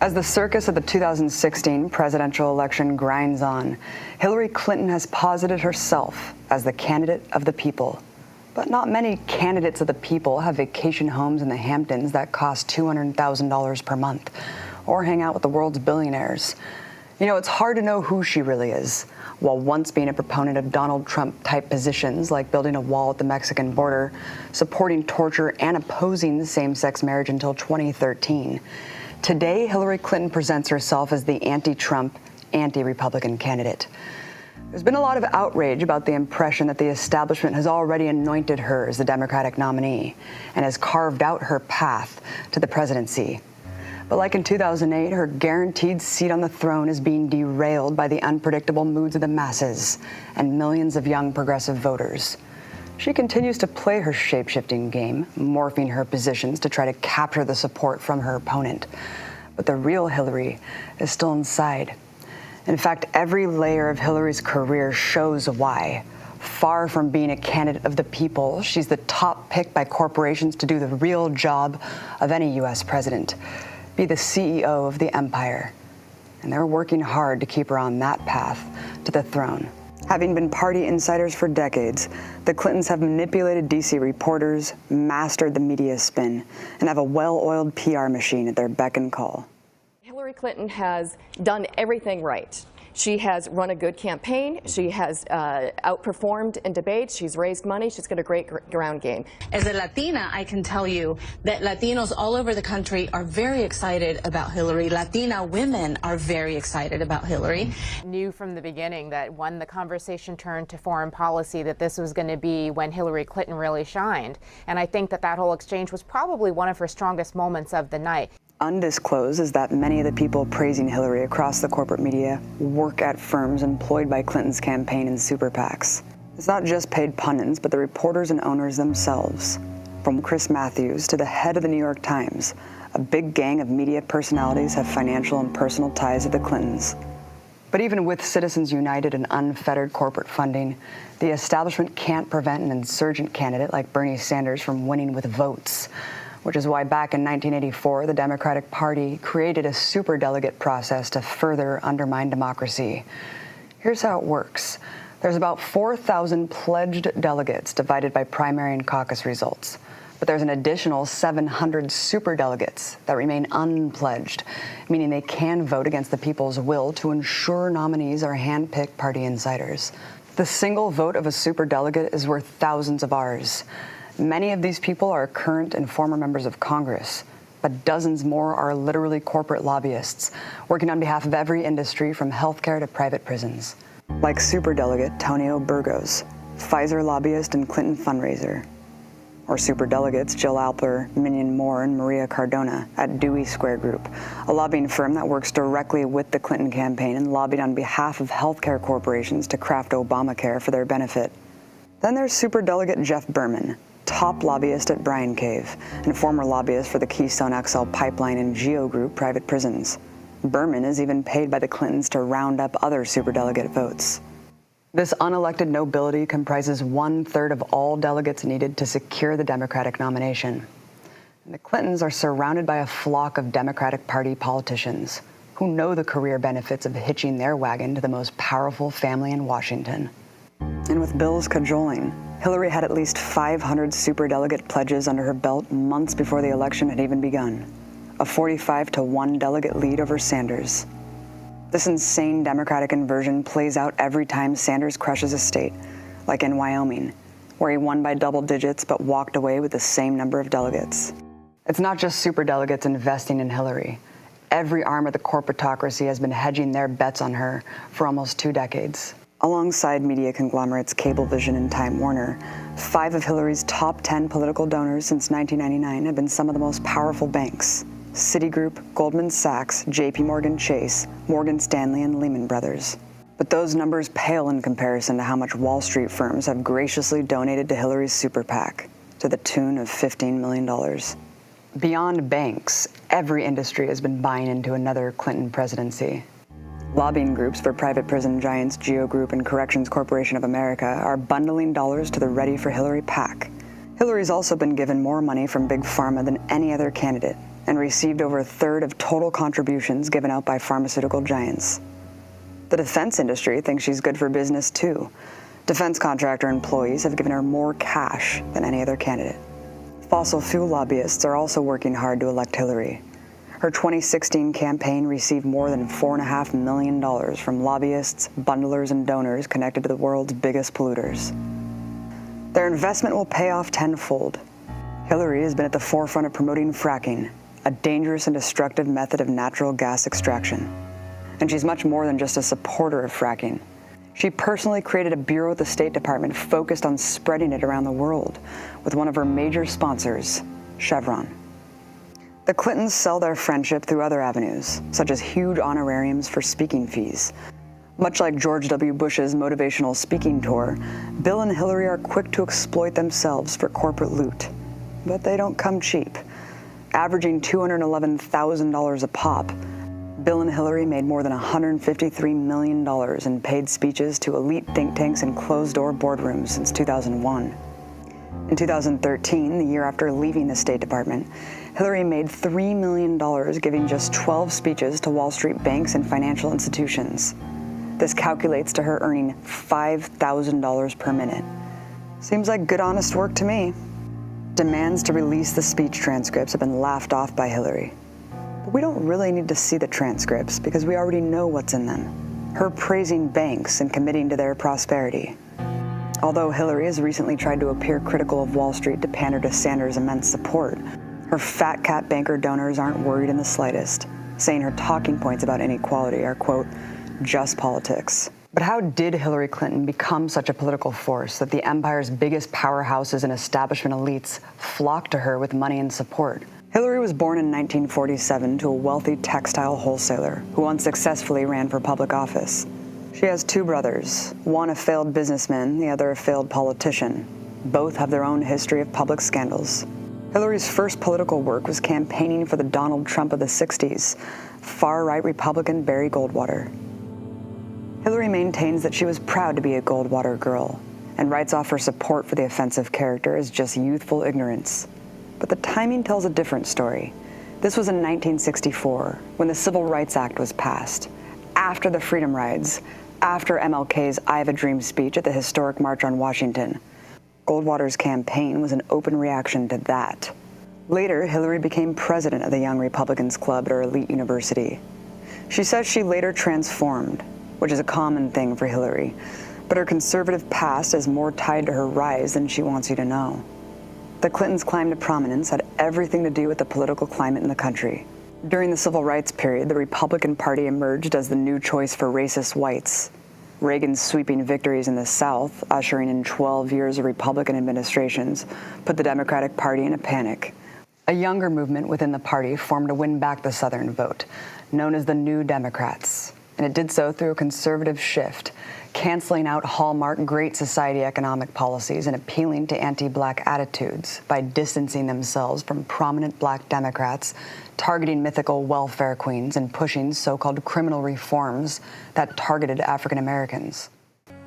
As the circus of the 2016 presidential election grinds on, Hillary Clinton has posited herself as the candidate of the people. But not many candidates of the people have vacation homes in the Hamptons that cost $200,000 per month, or hang out with the world's billionaires. You know, it's hard to know who she really is. While once being a proponent of Donald Trump-type positions like building a wall at the Mexican border, supporting torture, and opposing the same-sex marriage until 2013, today, Hillary Clinton presents herself as the anti-Trump, anti-Republican candidate. There's been a lot of outrage about the impression that the establishment has already anointed her as the Democratic nominee and has carved out her path to the presidency. But like in 2008, her guaranteed seat on the throne is being derailed by the unpredictable moods of the masses and millions of young progressive voters. She continues to play her shape-shifting game, morphing her positions to try to capture the support from her opponent. But the real Hillary is still inside. In fact, every layer of Hillary's career shows why. Far from being a candidate of the people, she's the top pick by corporations to do the real job of any U.S. president, be the CEO of the empire. And they're working hard to keep her on that path to the throne. Having been party insiders for decades, the Clintons have manipulated D.C. reporters, mastered the media spin, and have a well-oiled PR machine at their beck and call. Hillary Clinton has done everything right. She has run a good campaign. She has outperformed in debates. She's raised money. She's got a great ground game. As a Latina, I can tell you that Latinos all over the country are very excited about Hillary. Latina women are very excited about Hillary. Knew from the beginning that when the conversation turned to foreign policy that this was going to be when Hillary Clinton really shined. And I think that that whole exchange was probably one of her strongest moments of the night. Undisclosed is that many of the people praising Hillary across the corporate media work at firms employed by Clinton's campaign and super PACs. It's not just paid pundits, but the reporters and owners themselves. From Chris Matthews to the head of the New York Times, a big gang of media personalities have financial and personal ties to the Clintons. But even with Citizens United and unfettered corporate funding, the establishment can't prevent an insurgent candidate like Bernie Sanders from winning with votes, which is why back in 1984, the Democratic Party created a superdelegate process to further undermine democracy. Here's how it works. There's about 4,000 pledged delegates divided by primary and caucus results. But there's an additional 700 superdelegates that remain unpledged, meaning they can vote against the people's will to ensure nominees are hand-picked party insiders. The single vote of a superdelegate is worth thousands of ours. Many of these people are current and former members of Congress, but dozens more are literally corporate lobbyists, working on behalf of every industry from healthcare to private prisons. Like superdelegate Tonio Burgos, Pfizer lobbyist and Clinton fundraiser. Or superdelegates Jill Alper, Minion Moore, and Maria Cardona at Dewey Square Group, a lobbying firm that works directly with the Clinton campaign and lobbied on behalf of healthcare corporations to craft Obamacare for their benefit. Then there's superdelegate Jeff Berman, top lobbyist at Bryan Cave, and former lobbyist for the Keystone XL pipeline and Geo Group private prisons. Berman is even paid by the Clintons to round up other superdelegate votes. This unelected nobility comprises 1/3 of all delegates needed to secure the Democratic nomination. And the Clintons are surrounded by a flock of Democratic Party politicians who know the career benefits of hitching their wagon to the most powerful family in Washington. And with Bill's cajoling, Hillary had at least 500 superdelegate pledges under her belt months before the election had even begun, a 45-1 delegate lead over Sanders. This insane Democratic inversion plays out every time Sanders crushes a state, like in Wyoming, where he won by double digits but walked away with the same number of delegates. It's not just superdelegates investing in Hillary. Every arm of the corporatocracy has been hedging their bets on her for almost 2 decades. Alongside media conglomerates Cablevision and Time Warner, 5 of Hillary's top 10 political donors since 1999 have been some of the most powerful banks, Citigroup, Goldman Sachs, JP Morgan Chase, Morgan Stanley, and Lehman Brothers. But those numbers pale in comparison to how much Wall Street firms have graciously donated to Hillary's super PAC, to the tune of $15 million. Beyond banks, every industry has been buying into another Clinton presidency. Lobbying groups for private prison giants GEO Group and Corrections Corporation of America are bundling dollars to the Ready for Hillary PAC. Hillary's also been given more money from Big Pharma than any other candidate and received over a third of total contributions given out by pharmaceutical giants. The defense industry thinks she's good for business too. Defense contractor employees have given her more cash than any other candidate. Fossil fuel lobbyists are also working hard to elect Hillary. Her 2016 campaign received more than $4.5 million from lobbyists, bundlers, and donors connected to the world's biggest polluters. Their investment will pay off tenfold. Hillary has been at the forefront of promoting fracking, a dangerous and destructive method of natural gas extraction. And she's much more than just a supporter of fracking. She personally created a bureau at the State Department focused on spreading it around the world, with one of her major sponsors, Chevron. The Clintons sell their friendship through other avenues, such as huge honorariums for speaking fees. Much like George W. Bush's motivational speaking tour, Bill and Hillary are quick to exploit themselves for corporate loot. But they don't come cheap. Averaging $211,000 a pop, Bill and Hillary made more than $153 million in paid speeches to elite think tanks and closed-door boardrooms since 2001. In 2013, the year after leaving the State Department, Hillary made $3 million giving just 12 speeches to Wall Street banks and financial institutions. This calculates to her earning $5,000 per minute. Seems like good, honest work to me. Demands to release the speech transcripts have been laughed off by Hillary. But we don't really need to see the transcripts because we already know what's in them. Her praising banks and committing to their prosperity. Although Hillary has recently tried to appear critical of Wall Street to pander to Sanders' immense support, her fat cat banker donors aren't worried in the slightest, saying her talking points about inequality are, quote, just politics. But how did Hillary Clinton become such a political force that the empire's biggest powerhouses and establishment elites flocked to her with money and support? Hillary was born in 1947 to a wealthy textile wholesaler who unsuccessfully ran for public office. She has two brothers, one a failed businessman, the other a failed politician. Both have their own history of public scandals. Hillary's first political work was campaigning for the Donald Trump of the 60s, far-right Republican Barry Goldwater. Hillary maintains that she was proud to be a Goldwater girl and writes off her support for the offensive character as just youthful ignorance. But the timing tells a different story. This was in 1964, when the Civil Rights Act was passed, after the Freedom Rides, after MLK's I Have a Dream speech at the historic March on Washington. Goldwater's campaign was an open reaction to that. Later, Hillary became president of the Young Republicans Club at her elite university. She says she later transformed, which is a common thing for Hillary, but her conservative past is more tied to her rise than she wants you to know. The Clintons' climb to prominence had everything to do with the political climate in the country. During the Civil Rights period, the Republican Party emerged as the new choice for racist whites. Reagan's sweeping victories in the South, ushering in 12 years of Republican administrations, put the Democratic Party in a panic. A younger movement within the party formed to win back the Southern vote, known as the New Democrats. And it did so through a conservative shift, canceling out hallmark Great Society economic policies and appealing to anti-black attitudes by distancing themselves from prominent black Democrats, targeting mythical welfare queens, and pushing so-called criminal reforms that targeted African Americans.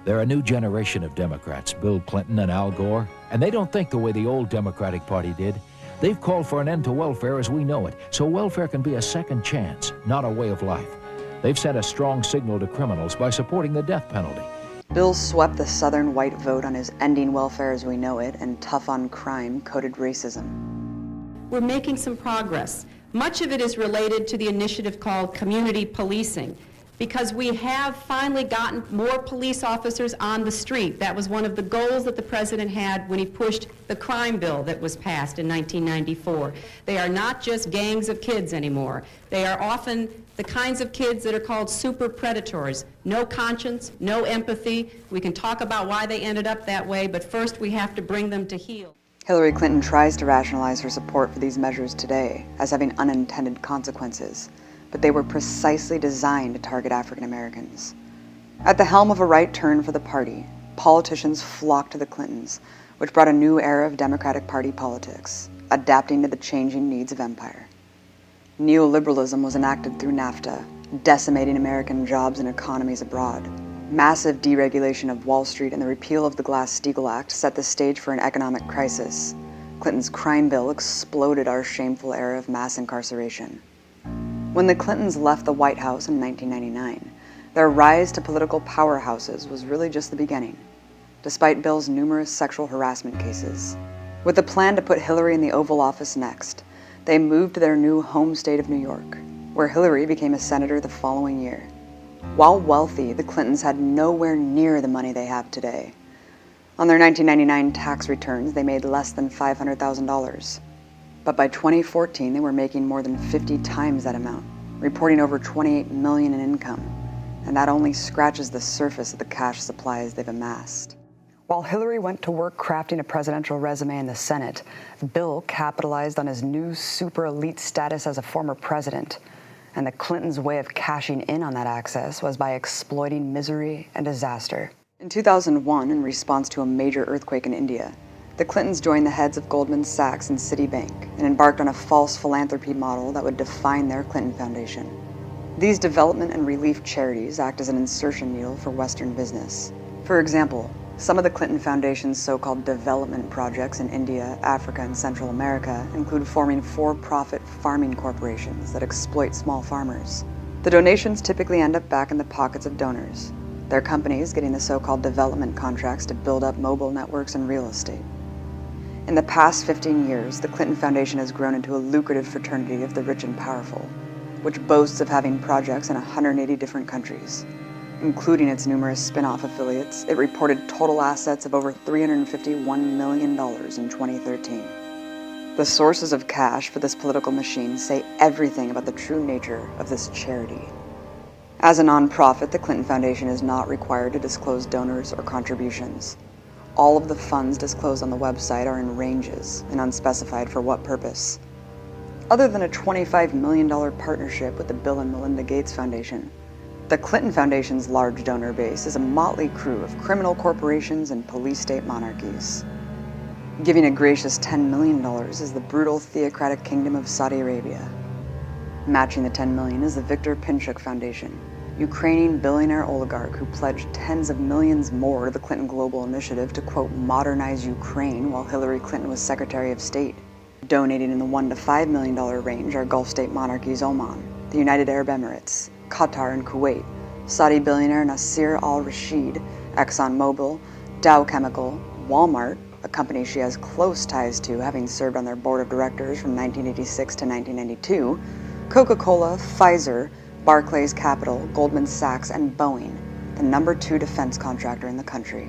They're a new generation of Democrats, Bill Clinton and Al Gore, and they don't think the way the old Democratic Party did. They've called for an end to welfare as we know it, so welfare can be a second chance, not a way of life. They've sent a strong signal to criminals by supporting the death penalty. Bill swept the Southern white vote on his ending welfare as we know it and tough on crime coded racism. We're making some progress. Much of it is related to the initiative called community policing, because we have finally gotten more police officers on the street. That was one of the goals that the president had when he pushed the crime bill that was passed in 1994. They are not just gangs of kids anymore. They are often the kinds of kids that are called super predators. No conscience, no empathy. We can talk about why they ended up that way, but first we have to bring them to heel. Hillary Clinton tries to rationalize her support for these measures today as having unintended consequences, but they were precisely designed to target African Americans. At the helm of a right turn for the party, politicians flocked to the Clintons, which brought a new era of Democratic Party politics, adapting to the changing needs of empire. Neoliberalism was enacted through NAFTA, decimating American jobs and economies abroad. Massive deregulation of Wall Street and the repeal of the Glass-Steagall Act set the stage for an economic crisis. Clinton's crime bill exploded our shameful era of mass incarceration. When the Clintons left the White House in 1999, their rise to political powerhouses was really just the beginning, despite Bill's numerous sexual harassment cases. With the plan to put Hillary in the Oval Office next, they moved to their new home state of New York, where Hillary became a senator the following year. While wealthy, the Clintons had nowhere near the money they have today. On their 1999 tax returns, they made less than $500,000. But by 2014, they were making more than 50 times that amount, reporting over $28 million in income. And that only scratches the surface of the cash supplies they've amassed. While Hillary went to work crafting a presidential resume in the Senate, Bill capitalized on his new super elite status as a former president. And the Clintons' way of cashing in on that access was by exploiting misery and disaster. In 2001, in response to a major earthquake in India, the Clintons joined the heads of Goldman Sachs and Citibank and embarked on a false philanthropy model that would define their Clinton Foundation. These development and relief charities act as an insertion needle for Western business. For example, some of the Clinton Foundation's so-called development projects in India, Africa, and Central America include forming for-profit farming corporations that exploit small farmers. The donations typically end up back in the pockets of donors, their companies getting the so-called development contracts to build up mobile networks and real estate. In the past 15 years, the Clinton Foundation has grown into a lucrative fraternity of the rich and powerful, which boasts of having projects in 180 different countries. Including its numerous spin-off affiliates, it reported total assets of over $351 million in 2013. The sources of cash for this political machine say everything about the true nature of this charity. As a nonprofit, the Clinton Foundation is not required to disclose donors or contributions. All of the funds disclosed on the website are in ranges and unspecified for what purpose. Other than a $25 million partnership with the Bill and Melinda Gates Foundation, the Clinton Foundation's large donor base is a motley crew of criminal corporations and police-state monarchies. Giving a gracious $10 million is the brutal theocratic kingdom of Saudi Arabia. Matching the $10 million is the Viktor Pinchuk Foundation, Ukrainian billionaire oligarch who pledged tens of millions more to the Clinton Global Initiative to, quote, modernize Ukraine while Hillary Clinton was Secretary of State. Donating in the $1 to $5 million range are Gulf state monarchies Oman, the United Arab Emirates, Qatar and Kuwait, Saudi billionaire Nasser al-Rashid, ExxonMobil, Dow Chemical, Walmart, a company she has close ties to, having served on their board of directors from 1986 to 1992, Coca-Cola, Pfizer, Barclays Capital, Goldman Sachs, and Boeing, the #2 defense contractor in the country.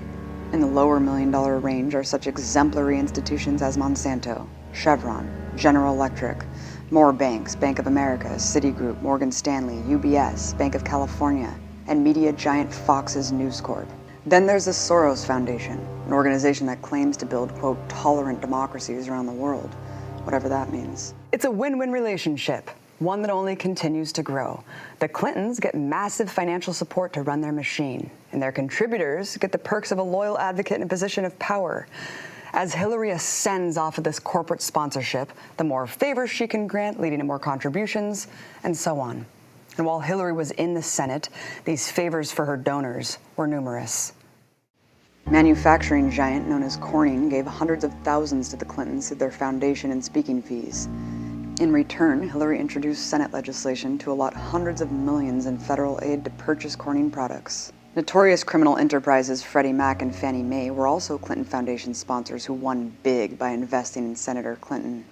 In the lower $1 million range are such exemplary institutions as Monsanto, Chevron, General Electric, more banks, Bank of America, Citigroup, Morgan Stanley, UBS, Bank of California, and media giant Fox's News Corp. Then there's the Soros Foundation, an organization that claims to build, quote, tolerant democracies around the world, whatever that means. It's a win-win relationship, one that only continues to grow. The Clintons get massive financial support to run their machine, and their contributors get the perks of a loyal advocate in a position of power. As Hillary ascends off of this corporate sponsorship, the more favors she can grant, leading to more contributions, and so on. And while Hillary was in the Senate, these favors for her donors were numerous. Manufacturing giant known as Corning gave hundreds of thousands to the Clintons through their foundation and speaking fees. In return, Hillary introduced Senate legislation to allot hundreds of millions in federal aid to purchase Corning products. Notorious criminal enterprises Freddie Mac and Fannie Mae were also Clinton Foundation sponsors who won big by investing in Senator Clinton.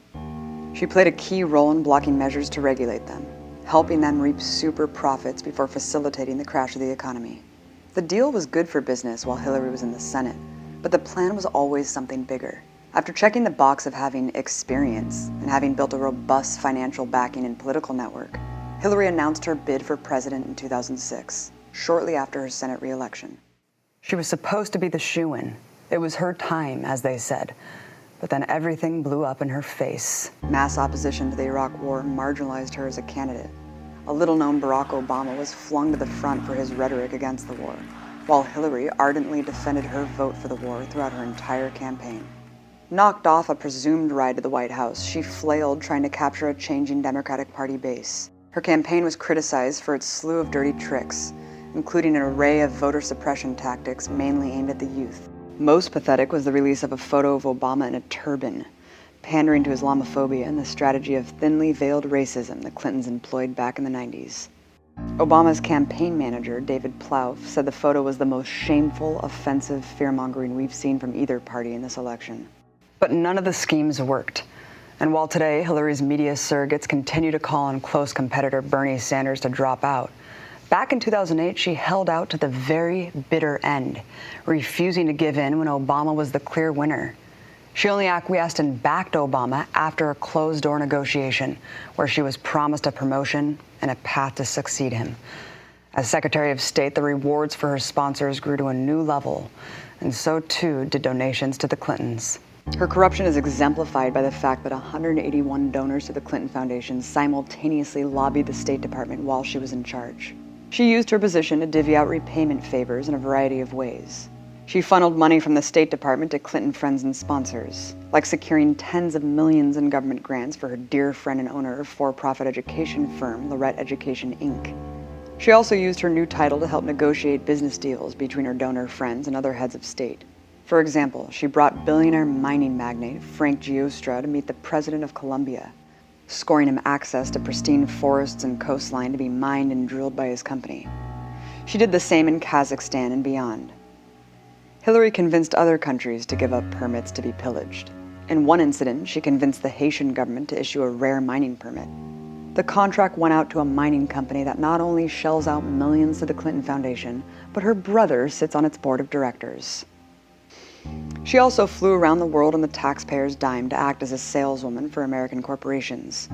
She played a key role in blocking measures to regulate them, helping them reap super profits before facilitating the crash of the economy. The deal was good for business while Hillary was in the Senate, but the plan was always something bigger. After checking the box of having experience and having built a robust financial backing and political network, Hillary announced her bid for president in 2006. Shortly after her Senate re-election. She was supposed to be the shoo-in. It was her time, as they said. But then everything blew up in her face. Mass opposition to the Iraq War marginalized her as a candidate. A little-known Barack Obama was flung to the front for his rhetoric against the war, while Hillary ardently defended her vote for the war throughout her entire campaign. Knocked off a presumed ride to the White House, she flailed trying to capture a changing Democratic Party base. Her campaign was criticized for its slew of dirty tricks, including an array of voter suppression tactics mainly aimed at the youth. Most pathetic was the release of a photo of Obama in a turban, pandering to Islamophobia and the strategy of thinly veiled racism the Clintons employed back in the 90s. Obama's campaign manager, David Plouffe, said the photo was the most shameful, offensive fear-mongering we've seen from either party in this election. But none of the schemes worked. And while today Hillary's media surrogates continue to call on close competitor Bernie Sanders to drop out, back in 2008 she held out to the very bitter end, refusing to give in when Obama was the clear winner. She only acquiesced and backed Obama after a closed-door negotiation where she was promised a promotion and a path to succeed him. As Secretary of State, the rewards for her sponsors grew to a new level, and so too did donations to the Clintons. Her corruption is exemplified by the fact that 181 donors to the Clinton Foundation simultaneously lobbied the State Department while she was in charge. She used her position to divvy out repayment favors in a variety of ways. She funneled money from the State Department to Clinton friends and sponsors, like securing tens of millions in government grants for her dear friend and owner of for-profit education firm Lorette Education, Inc. She also used her new title to help negotiate business deals between her donor friends and other heads of state. For example, she brought billionaire mining magnate Frank Giostra to meet the President of Colombia, scoring him access to pristine forests and coastline to be mined and drilled by his company. She did the same in Kazakhstan and beyond. Hillary convinced other countries to give up permits to be pillaged. In one incident, she convinced the Haitian government to issue a rare mining permit. The contract went out to a mining company that not only shells out millions to the Clinton Foundation, but her brother sits on its board of directors. She also flew around the world on the taxpayer's dime to act as a saleswoman for American corporations.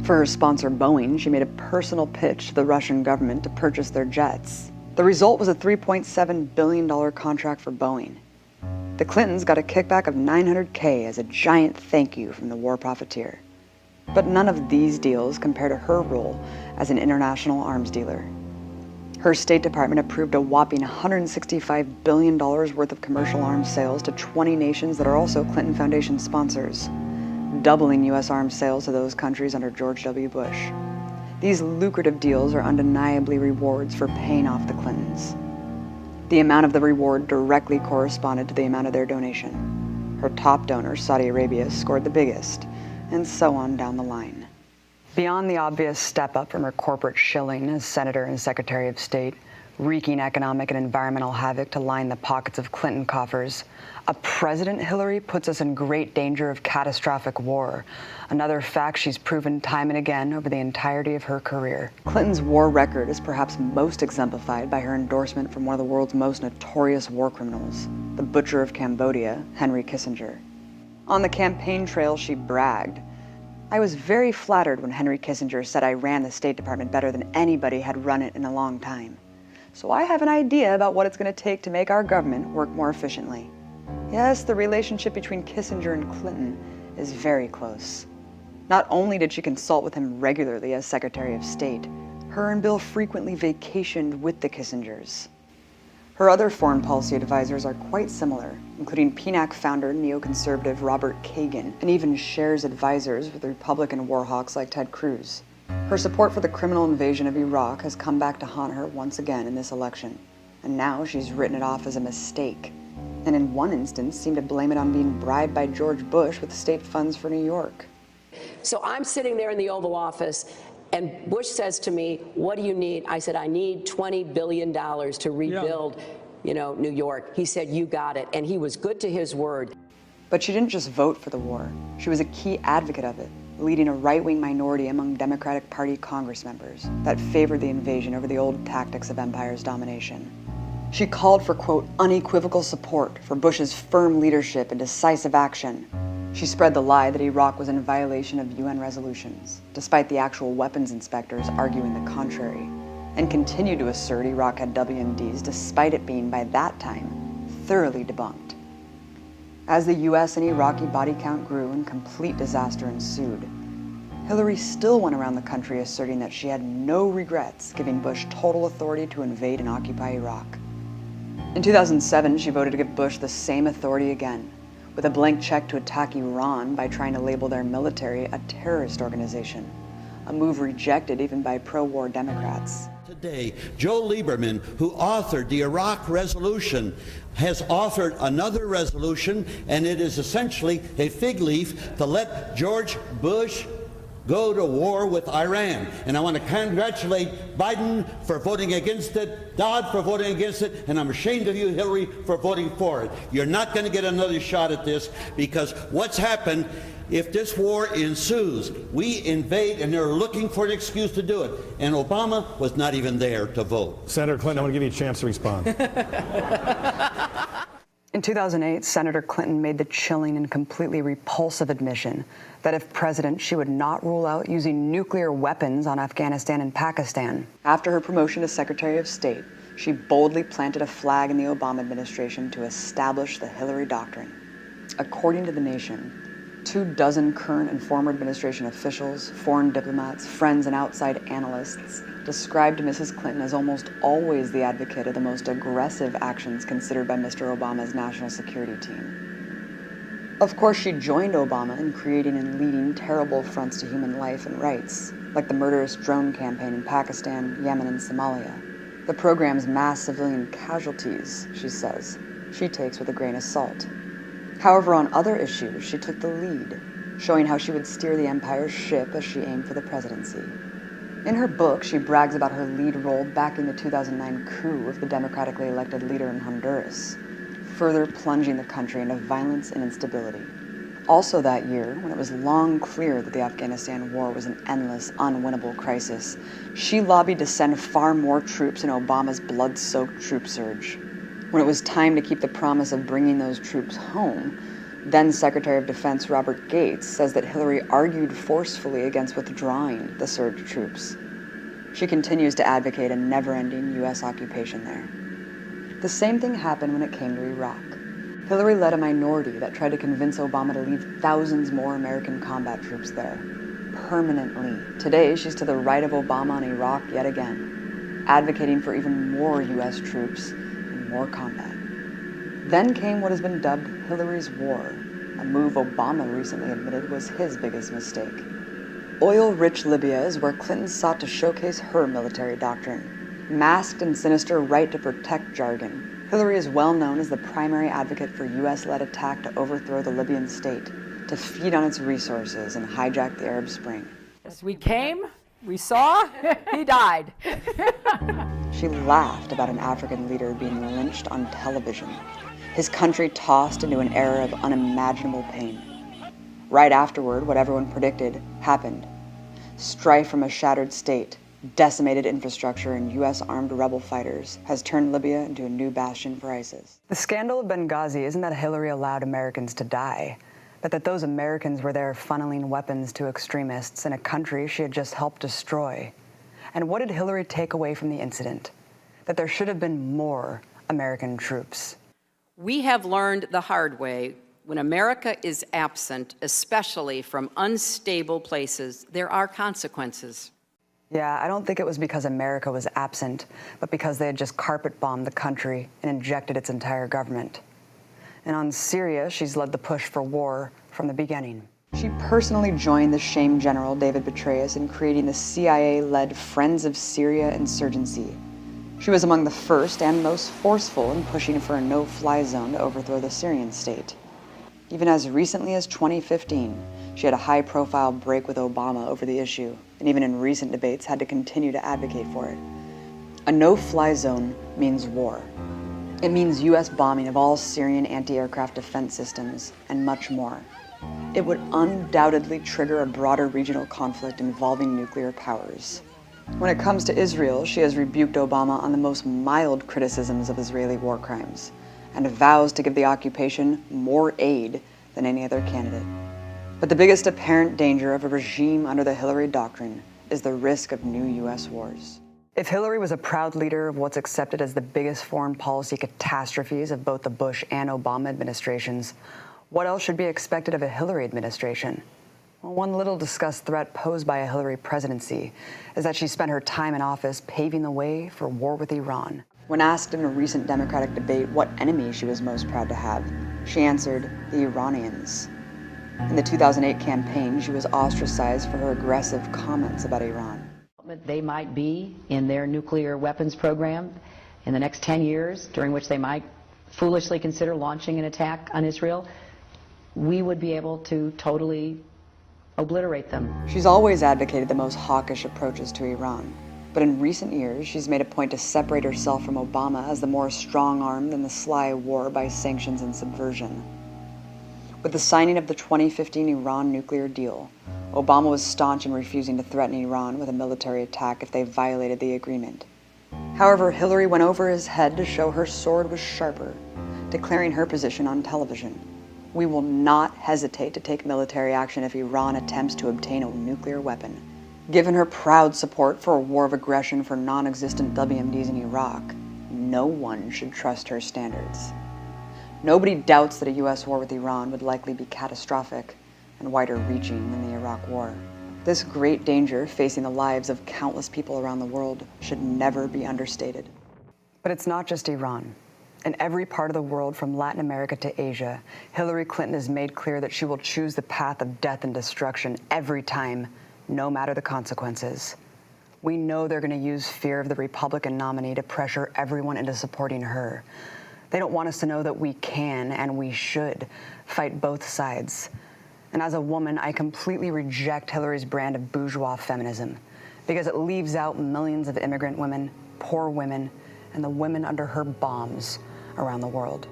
For her sponsor Boeing, she made a personal pitch to the Russian government to purchase their jets. The result was a $3.7 billion contract for Boeing. The Clintons got a kickback of $900K as a giant thank you from the war profiteer. But none of these deals compare to her role as an international arms dealer. Her State Department approved a whopping $165 billion worth of commercial arms sales to 20 nations that are also Clinton Foundation sponsors, doubling U.S. arms sales to those countries under George W. Bush. These lucrative deals are undeniably rewards for paying off the Clintons. The amount of the reward directly corresponded to the amount of their donation. Her top donor, Saudi Arabia, scored the biggest, and so on down the line. Beyond the obvious step up from her corporate shilling as Senator and Secretary of State, wreaking economic and environmental havoc to line the pockets of Clinton coffers, a President Hillary puts us in great danger of catastrophic war, another fact she's proven time and again over the entirety of her career. Clinton's war record is perhaps most exemplified by her endorsement from one of the world's most notorious war criminals, the butcher of Cambodia, Henry Kissinger. On the campaign trail, she bragged, "I was very flattered when Henry Kissinger said I ran the State Department better than anybody had run it in a long time. So I have an idea about what it's going to take to make our government work more efficiently." Yes, the relationship between Kissinger and Clinton is very close. Not only did she consult with him regularly as Secretary of State, her and Bill frequently vacationed with the Kissingers. Her other foreign policy advisors are quite similar, including PNAC founder neoconservative Robert Kagan, and even shares advisors with Republican war hawks like Ted Cruz. Her support for the criminal invasion of Iraq has come back to haunt her once again in this election, and now she's written it off as a mistake, and in one instance seemed to blame it on being bribed by George Bush with state funds for New York. So I'm sitting there in the Oval Office, and Bush says to me, "What do you need?" I said, "I need $20 billion to rebuild, New York." He said, "You got it." And he was good to his word. But she didn't just vote for the war. She was a key advocate of it, leading a right-wing minority among Democratic Party Congress members that favored the invasion over the old tactics of empire's domination. She called for, quote, unequivocal support for Bush's firm leadership and decisive action. She spread the lie that Iraq was in violation of UN resolutions, despite the actual weapons inspectors arguing the contrary, and continued to assert Iraq had WMDs despite it being, by that time, thoroughly debunked. As the U.S. and Iraqi body count grew and complete disaster ensued, Hillary still went around the country asserting that she had no regrets giving Bush total authority to invade and occupy Iraq. In 2007, she voted to give Bush the same authority again, with a blank check to attack Iran by trying to label their military a terrorist organization, a move rejected even by pro-war Democrats. Today, Joe Lieberman, who authored the Iraq resolution, has authored another resolution, and it is essentially a fig leaf to let George Bush go to war with Iran. And I want to congratulate Biden for voting against it, Dodd for voting against it, and I'm ashamed of you, Hillary, for voting for it. You're not going to get another shot at this, because what's happened, if this war ensues, we invade and they're looking for an excuse to do it. And Obama was not even there to vote. Senator Clinton, I want to give you a chance to respond. In 2008, Senator Clinton made the chilling and completely repulsive admission that if president, she would not rule out using nuclear weapons on Afghanistan and Pakistan. After her promotion to Secretary of State, she boldly planted a flag in the Obama administration to establish the Hillary Doctrine. According to The Nation, 24 current and former administration officials, foreign diplomats, friends, and outside analysts described Mrs. Clinton as almost always the advocate of the most aggressive actions considered by Mr. Obama's national security team. Of course, she joined Obama in creating and leading terrible affronts to human life and rights, like the murderous drone campaign in Pakistan, Yemen, and Somalia. The program's mass civilian casualties, she says, she takes with a grain of salt. However, on other issues, she took the lead, showing how she would steer the empire's ship as she aimed for the presidency. In her book, she brags about her lead role backing the 2009 coup of the democratically elected leader in Honduras, further plunging the country into violence and instability. Also that year, when it was long clear that the Afghanistan war was an endless, unwinnable crisis, she lobbied to send far more troops in Obama's blood-soaked troop surge. When it was time to keep the promise of bringing those troops home, then Secretary of Defense Robert Gates says that Hillary argued forcefully against withdrawing the surge troops. She continues to advocate a never-ending U.S. occupation there. The same thing happened when it came to Iraq. Hillary led a minority that tried to convince Obama to leave thousands more American combat troops there, permanently. Today, she's to the right of Obama in Iraq yet again, advocating for even more U.S. troops and more combat. Then came what has been dubbed Hillary's War, a move Obama recently admitted was his biggest mistake. Oil-rich Libya is where Clinton sought to showcase her military doctrine. Masked and sinister right to protect jargon, Hillary is well known as the primary advocate for U.S.-led attack to overthrow the Libyan state, to feed on its resources and hijack the Arab Spring. We came, we saw, he died. She laughed about an African leader being lynched on television, his country tossed into an era of unimaginable pain. Right afterward, what everyone predicted happened. Strife from a shattered state, decimated infrastructure, and U.S. armed rebel fighters has turned Libya into a new bastion for ISIS. The scandal of Benghazi isn't that Hillary allowed Americans to die, but that those Americans were there funneling weapons to extremists in a country she had just helped destroy. And what did Hillary take away from the incident? That there should have been more American troops. We have learned the hard way, when America is absent, especially from unstable places, there are consequences. Yeah, I don't think it was because America was absent, but because they had just carpet-bombed the country and injected its entire government. And on Syria, she's led the push for war from the beginning. She personally joined the shame general David Petraeus in creating the CIA-led Friends of Syria insurgency. She was among the first and most forceful in pushing for a no-fly zone to overthrow the Syrian state. Even as recently as 2015, she had a high-profile break with Obama over the issue, and even in recent debates had to continue to advocate for it. A no-fly zone means war. It means U.S. bombing of all Syrian anti-aircraft defense systems, and much more. It would undoubtedly trigger a broader regional conflict involving nuclear powers. When it comes to Israel, she has rebuked Obama on the most mild criticisms of Israeli war crimes, and vows to give the occupation more aid than any other candidate. But the biggest apparent danger of a regime under the Hillary Doctrine is the risk of new U.S. wars. If Hillary was a proud leader of what's accepted as the biggest foreign policy catastrophes of both the Bush and Obama administrations, What else should be expected of a Hillary administration? Well, one little discussed threat posed by a Hillary presidency is that she spent her time in office paving the way for war with Iran. When asked in a recent Democratic debate what enemy she was most proud to have, she answered, the Iranians. In the 2008 campaign, she was ostracized for her aggressive comments about Iran. They might be in their nuclear weapons program in the next 10 years, during which they might foolishly consider launching an attack on Israel. We would be able to totally obliterate them. She's always advocated the most hawkish approaches to Iran, but in recent years, she's made a point to separate herself from Obama as the more strong-armed than the sly war by sanctions and subversion. With the signing of the 2015 Iran nuclear deal, Obama was staunch in refusing to threaten Iran with a military attack if they violated the agreement. However, Hillary went over his head to show her sword was sharper, declaring her position on television. We will not hesitate to take military action if Iran attempts to obtain a nuclear weapon. Given her proud support for a war of aggression for non-existent WMDs in Iraq, no one should trust her standards. Nobody doubts that a U.S. war with Iran would likely be catastrophic and wider-reaching than the Iraq War. This great danger facing the lives of countless people around the world should never be understated. But it's not just Iran. In every part of the world, from Latin America to Asia, Hillary Clinton has made clear that she will choose the path of death and destruction every time, no matter the consequences. We know they're going to use fear of the Republican nominee to pressure everyone into supporting her. They don't want us to know that we can and we should fight both sides. And as a woman, I completely reject Hillary's brand of bourgeois feminism because it leaves out millions of immigrant women, poor women, and the women under her bombs around the world.